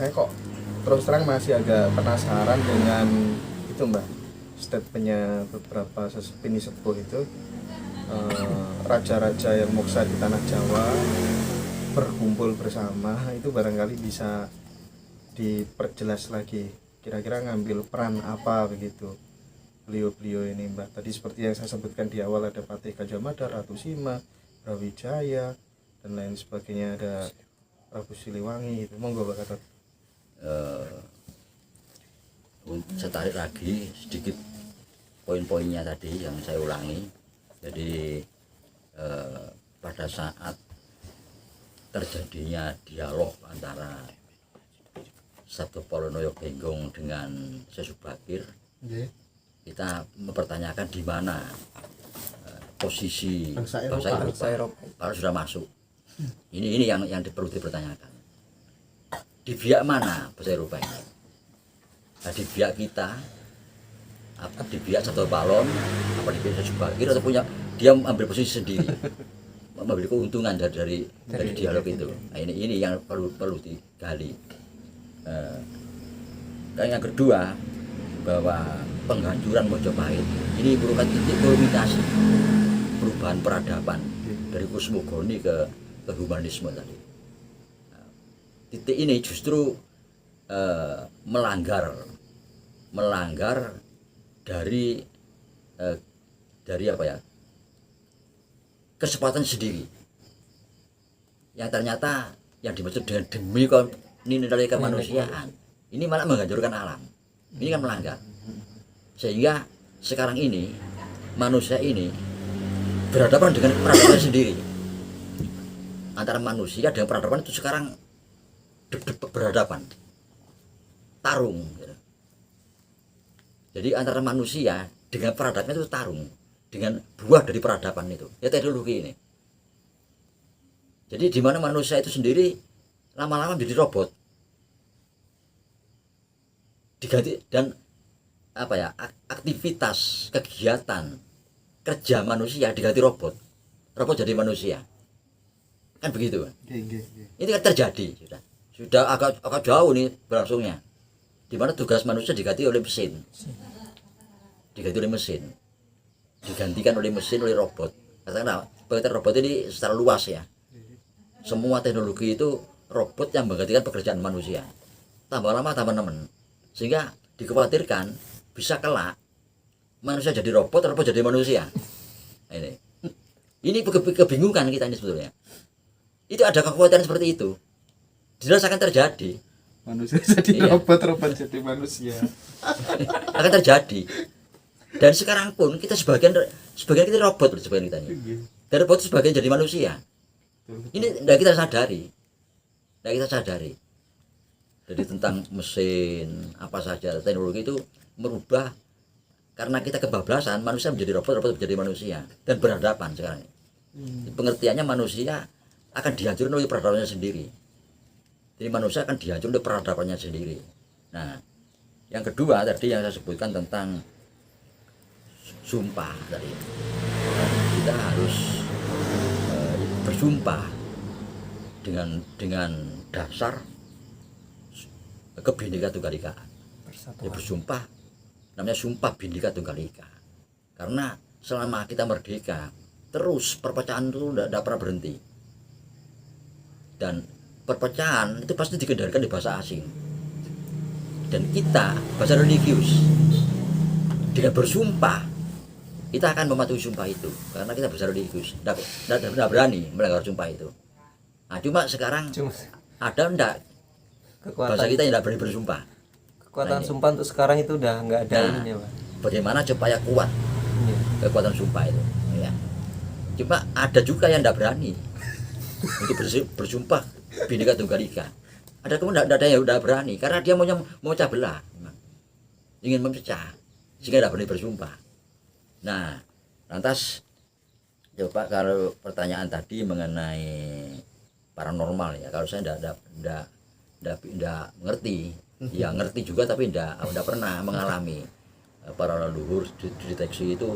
saya kok terus terang masih agak penasaran dengan itu Mbak, statementnya beberapa sesepuh sepuh itu, raja-raja yang moksa di tanah Jawa berkumpul bersama, itu barangkali bisa diperjelas lagi kira-kira ngambil peran apa begitu beliau-beliau ini Mbak. Tadi seperti yang saya sebutkan di awal, ada Patih Gajah Mada, Ratu Sima, Brawijaya dan lain sebagainya, ada Prabu Siliwangi. Itu monggo Pak Gatot. Saya tarik lagi sedikit poin-poinnya tadi yang saya ulangi. Jadi pada saat terjadinya dialog antara Sabto Polonoyo Genggong dengan Sesubagir, kita mempertanyakan di mana posisi bangsa Eropa kalau sudah masuk. Ini yang perlu dipertanyakan. Di pihak mana bangsa Eropa ini? Nah, di pihak kita, apa di pihak Sabto Palon, apa di pihak Sesubagir, atau punya dia ambil posisi sendiri, mengambil keuntungan dari dialog itu. Nah, ini yang perlu digali. Dan yang kedua, bahwa penghancuran Mojopahit ini merupakan titik kulminasi perubahan peradaban dari kosmogoni ke humanisme tadi. Nah, titik ini justru melanggar dari apa ya, kesempatan sendiri yang ternyata yang dimaksud dengan demi nilai kemanusiaan ini malah menghancurkan alam. Ini kan melanggar, sehingga sekarang ini manusia ini berhadapan dengan peradaban sendiri. Antara manusia dan peradaban itu sekarang berhadapan, tarung gitu. Jadi antara manusia dengan peradaban itu tarung, dengan buah dari peradaban itu, ya teknologi ini. Jadi di mana manusia itu sendiri lama-lama menjadi robot, diganti, dan apa ya, aktivitas kegiatan kerja manusia diganti robot jadi manusia, kan begitu kan? Ini kan terjadi, sudah agak jauh nih berlangsungnya, di mana tugas manusia diganti oleh mesin, digantikan oleh mesin, oleh robot. Katakanlah pengertian robot ini secara luas ya, semua teknologi itu robot yang menggantikan pekerjaan manusia, tambah lama tambah nemen, sehingga dikhawatirkan bisa kelak manusia jadi robot jadi manusia. Ini kebingungan kita ini sebetulnya. Itu ada kekhawatiran seperti itu, jelas akan terjadi. Manusia jadi robot jadi manusia. Akan terjadi. Dan sekarang pun kita sebagian kita robot, sebagian kita ini. Dan robot sebagian jadi manusia. Ini tidak kita sadari. Jadi tentang mesin apa saja, teknologi itu merubah, karena kita kebablasan, manusia menjadi robot menjadi manusia dan berhadapan sekarang. Pengertiannya manusia akan dihancurkan oleh peradabannya sendiri. Jadi manusia akan dihancurkan oleh peradabannya sendiri. Nah, yang kedua tadi yang saya sebutkan tentang sumpah tadi. Kita harus bersumpah dengan dasar Bhinneka Tunggal Ika. Ya, bersumpah namanya Sumpah Bhinneka Tunggal Ika. Karena selama kita merdeka, terus perpecahan itu tidak pernah berhenti. Dan perpecahan itu pasti dikendalikan di bahasa asing. Dan kita bahasa religius, dengan bersumpah kita akan mematuhi sumpah itu, karena kita bahasa religius, tidak berani melanggar sumpah itu. Nah, cuma sekarang ada enggak bahasa kita yang tidak berani bersumpah. Kekuatan sumpah untuk sekarang itu udah nggak ada ininya, Pak. Bagaimana supaya kuat kekuatan sumpah itu, ya. Cuma ada juga yang tidak berani untuk bersumpah Bhinneka Tunggal Ika. Ada kemudian tidak ada yang tidak berani, karena dia mau memecah belah, ingin memecah, sehingga tidak berani bersumpah. Nah, lantas coba kalau pertanyaan tadi mengenai paranormal, ya, kalau saya tidak mengerti, ya ngerti juga tapi tidak pernah mengalami para leluhur deteksi itu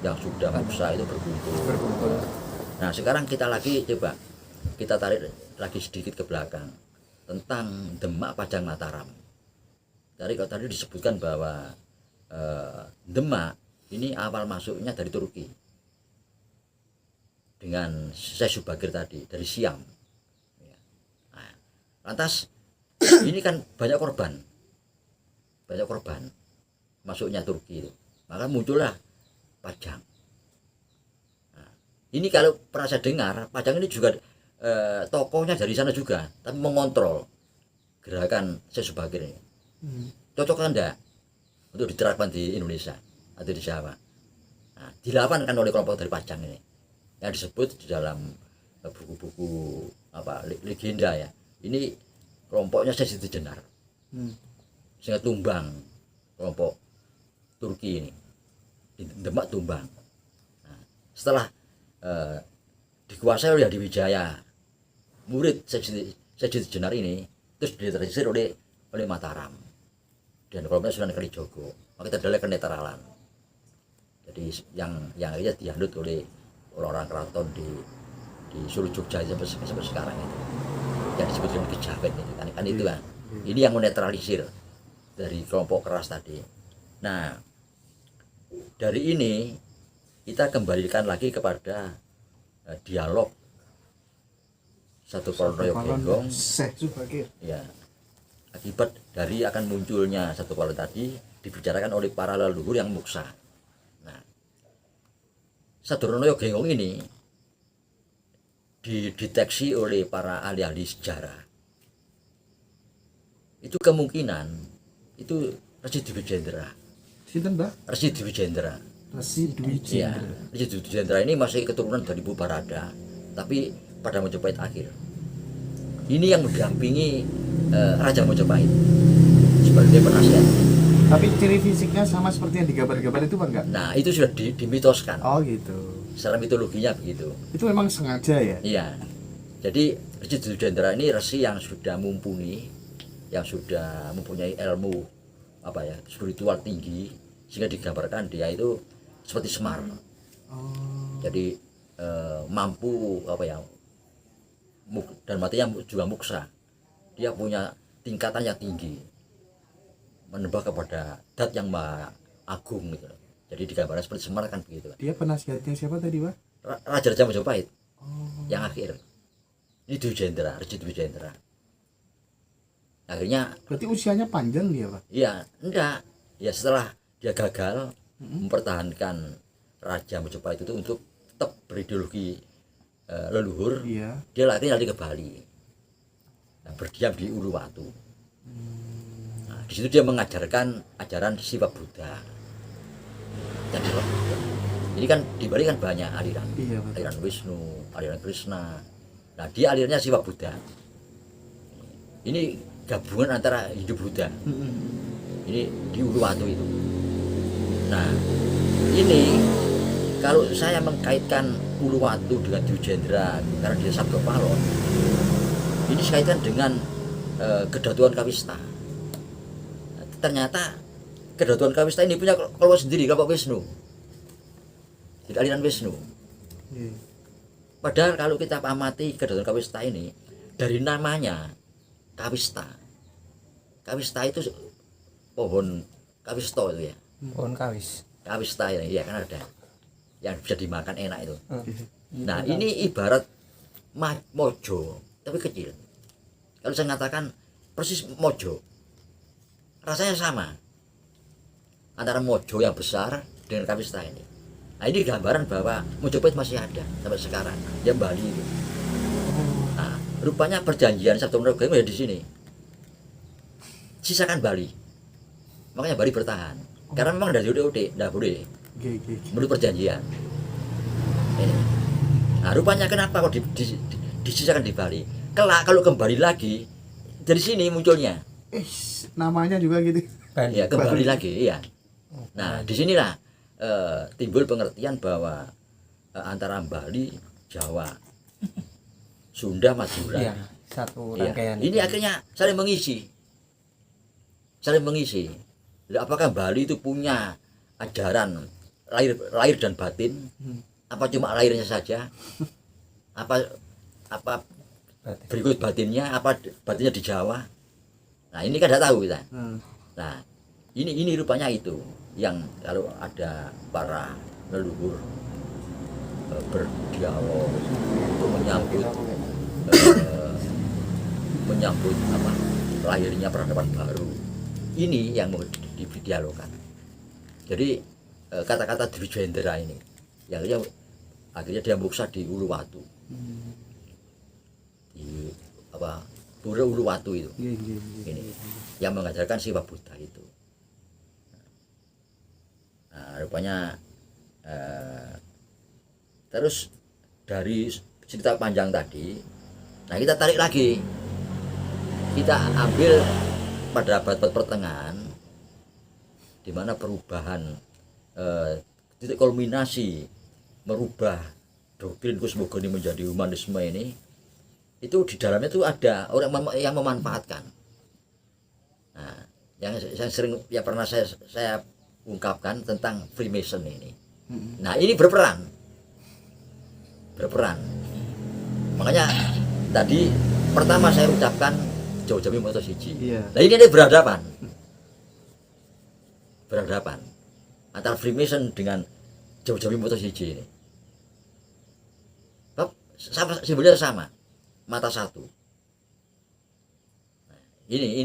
yang sudah muksa itu berkumpul. Nah, sekarang kita lagi coba kita tarik lagi sedikit ke belakang tentang Demak, Pajang, Mataram. Dari kalau tadi disebutkan bahwa Demak ini awal masuknya dari Turki dengan Syekh Subagir tadi dari Siam. Nah, lantas ini kan banyak korban masuknya Turki itu, maka muncullah Pajang. Nah, ini kalau pernah saya dengar Pajang ini juga tokohnya dari sana juga, tapi mengontrol gerakan Syekh Subagir ini. Cocok kan enggak untuk diterapkan di Indonesia atau di Jawa? Nah, dilawan kan oleh kelompok dari Pajang ini yang disebut di dalam buku-buku legenda ya. Ini kelompoknya Syekh Jenar, sehingga tumbang kelompok Turki ini di Demak tumbang. Nah, setelah dikuasai oleh Hadi Wijaya, murid Syekh Jenar ini terus ditersisir oleh Mataram dan kelompoknya Sunan Kalijogo. Maka terjadi kenetralan. Jadi yang akhirnya dianut oleh orang-orang keraton di Solo Jogja sampai sekarang itu, yang disebut dengan Kejawen itu kan itu kan. Ini yang menetralisir dari kelompok keras tadi. Nah, dari ini kita kembalikan lagi kepada dialog Satu Palon Genggong Syekh Subagir. ya, akibat dari akan munculnya Satu Palon tadi dibicarakan oleh para leluhur yang muksa. Nah, Satu Ronoyo Genggong ini dideteksi oleh para ahli-ahli sejarah. Itu kemungkinan itu Resi Dwi Jendra. Sinten, Mbah? Resi Dwi Jendra. Resi Dwi Ya, Jendra. Resi Dwi Jendra ini masih keturunan dari Bu Barada, tapi pada Mojopahit akhir. Ini yang mendampingi Raja Mojopahit sebagai penasihat. Tapi ciri fisiknya sama seperti yang digambar-gambar itu, Pak, enggak? Nah, itu sudah dimitoskan. Oh, gitu. Secara mitologinya begitu. Itu memang sengaja ya? Iya. Jadi Resi Dwi Jendra ini resi yang sudah mumpuni, yang sudah mempunyai ilmu spiritual tinggi, sehingga digambarkan dia itu seperti Semar. Jadi mampu dan matinya juga muksa. Dia punya tingkatan yang tinggi, menembak kepada Dat yang maha agung gitu. Jadi digambarkan seperti Semar kan begitu. Dia penasihatnya siapa tadi, Pak? Raja Majapahit yang akhir. Ini Dwi Jendra, Resi Dwi Jendra. Akhirnya Berarti usianya panjang dia, Pak? iya, enggak. Ya setelah dia gagal mempertahankan Raja Majapahit itu untuk tetap berideologi leluhur, Iya. dia akhirnya lari ke Bali. Nah, berdiam di Uluwatu. Nah, di situ dia mengajarkan ajaran Siwa Buddha. Dan ini kan di Bali kan banyak aliran. Iya, betul. Aliran Wisnu, aliran Krishna. Nah, dia alirnya Siwa Buddha. Ini gabungan antara Hindu Buddha. Ini di Uluwatu itu. Nah, ini kalau saya mengkaitkan Uluwatu dengan Dwi Jendra karena dia Sabdo Palon, ini saya kaitkan dengan Kedatuan Kawista. Nah, ternyata Kedatuan Kawista ini punya kelompok sendiri, kelompok Wisnu. Jadi aliran Wisnu. Iya. Padahal kalau kita amati Kedatuan Kawista ini, dari namanya Kawista. Kawista itu pohon kawisto itu ya. Pohon kawis. Kawista ini ya kan ada yang bisa dimakan enak itu. Nah, ini ibarat mojo tapi kecil. Kalau saya katakan persis mojo, rasanya sama antara mojo yang besar dengan Kawista ini. Nah, ini gambaran bahwa Mojopahit masih ada sampai sekarang, yang Bali itu. Nah, rupanya perjanjian Sabto Genggong ya di sini. Sisakan Bali. Makanya Bali bertahan. Karena memang dari UD tidak boleh menurut perjanjian. Ini. Nah, rupanya kenapa kok disisakan di Bali? Kelak kalau kembali lagi dari sini munculnya. Namanya juga gitu. Ya, kembali lagi, iya. Nah, disinilah timbul pengertian bahwa antara Bali, Jawa, Sunda, Madura. Iya, satu Iya. rangkaian. Ini akhirnya saling mengisi. Apakah Bali itu punya ajaran lahir dan batin? Apa cuma lahirnya saja? Apa Batin. berikut batinnya apa, batinnya di Jawa. Nah ini kan tidak tahu kita. Nah ini rupanya itu yang kalau ada para leluhur berdialog untuk menyambut apa lahirnya peradaban baru, ini yang mau didialogkan. Jadi kata-kata Dwijendra ini yang akhirnya dia muksa di Uluwatu, di apa Pura Uluwatu itu. Ini yang mengajarkan Siwa Buddha itu. Nah rupanya terus dari cerita panjang tadi, nah kita tarik lagi, kita ambil pada abad pertengahan, di mana perubahan titik kulminasi merubah doktrin kosmogoni menjadi humanisme ini, itu di dalamnya itu ada orang yang memanfaatkan. Nah, yang sering ya pernah saya ungkapkan tentang Freemason ini. Nah, ini berperan. Makanya tadi pertama saya ucapkan jauh-jauh moto siji. Nah, ini berhadapan antara Freemason dengan jauh-jauh moto siji ini. Sama, simbolnya sama, mata satu. Ini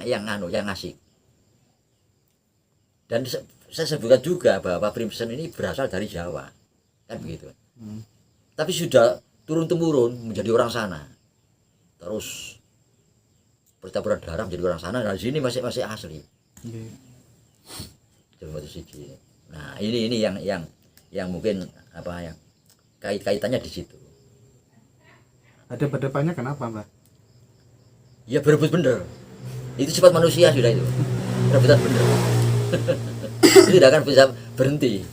yang asik. Dan saya sebutkan juga bahwa Freemason ini berasal dari Jawa, kan begitu. Tapi sudah turun temurun menjadi orang sana, terus percampuran darah menjadi orang sana. Nah, di sini masih asli. Nah ini yang mungkin apa ya kaitannya di situ. Ada berdepannya kenapa, Mbak? Ya berebut bener. Itu sifat manusia sudah itu. Rebutan bener. Itu tidak akan bisa berhenti.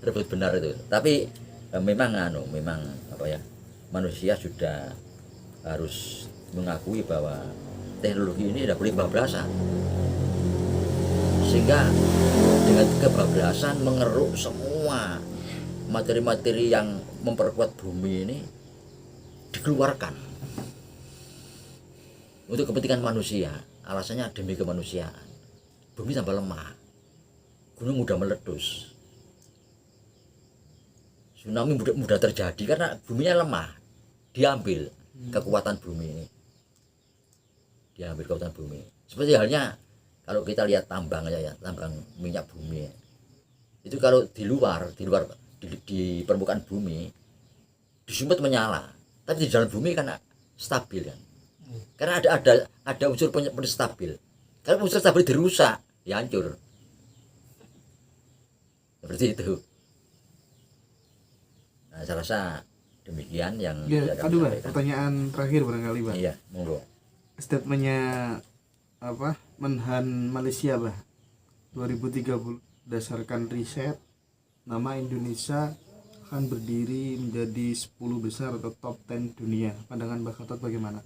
Rebut benar itu. Tapi memang apa ya? Manusia sudah harus mengakui bahwa teknologi ini tidak boleh kebablasan. Sehingga dengan kebablasan mengeruk semua materi-materi yang memperkuat bumi ini dikeluarkan untuk kepentingan manusia. Alasannya demi kemanusiaan. Bumi tambah lemah, gunung mudah meletus, tsunami mudah terjadi karena buminya lemah. Diambil kekuatan bumi ini, seperti halnya kalau kita lihat tambang aja ya, tambang minyak bumi itu kalau di luar di permukaan bumi disumbat menyala, tapi di dalam bumi kan stabil kan, karena ada unsur penstabil. Kalau unsur stabil dirusak ya hancur, seperti itu. Nah, saya rasa demikian yang aduh, Pak, pertanyaan terakhir barangkali, Pak. Iya, monggo. Statementnya apa Menhan Malaysia, Pak, 2030 berdasarkan riset nama Indonesia akan berdiri menjadi 10 besar atau top 10 dunia. Pandangan Mbak Gatot bagaimana?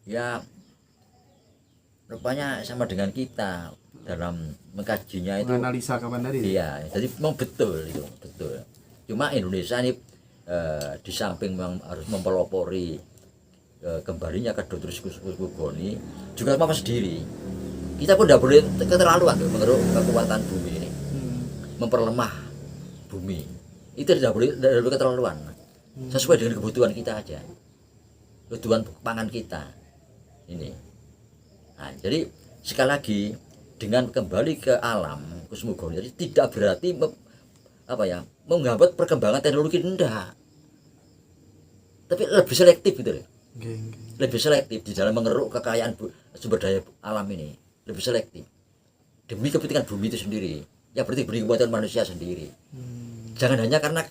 Ya rupanya sama dengan kita dalam mengkajinya itu, menganalisa kapan tadi. Iya, jadi memang betul itu, betul. Cuma Indonesia ini di samping memang harus mempelopori kembalinya ke doktrin kosmogoni, juga apa sendiri. Kita pun tidak boleh keterlaluan mengeruk kekuatan bumi ini, memperlemah bumi. Itu tidak boleh keterlaluan. Sesuai dengan kebutuhan kita aja, kebutuhan pangan kita ini. Nah, jadi sekali lagi dengan kembali ke alam kosmogoni, jadi tidak berarti menghambat perkembangan teknologi, enggak. Tapi lebih selektif gitu loh. Lebih selektif di dalam mengeruk kekayaan sumber daya alam ini, lebih selektif demi kepentingan bumi itu sendiri. Ya berarti beri kebutuhan manusia sendiri. Jangan hanya karena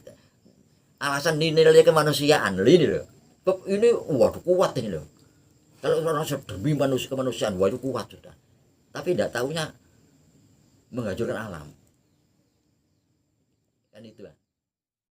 alasan nilai kemanusiaan ini loh. Ini waduh kuat ini loh. Kalau orang demi kemanusiaan, wah itu kuat sudah. Tapi tidak tahunya menghancurkan alam. Kan itu.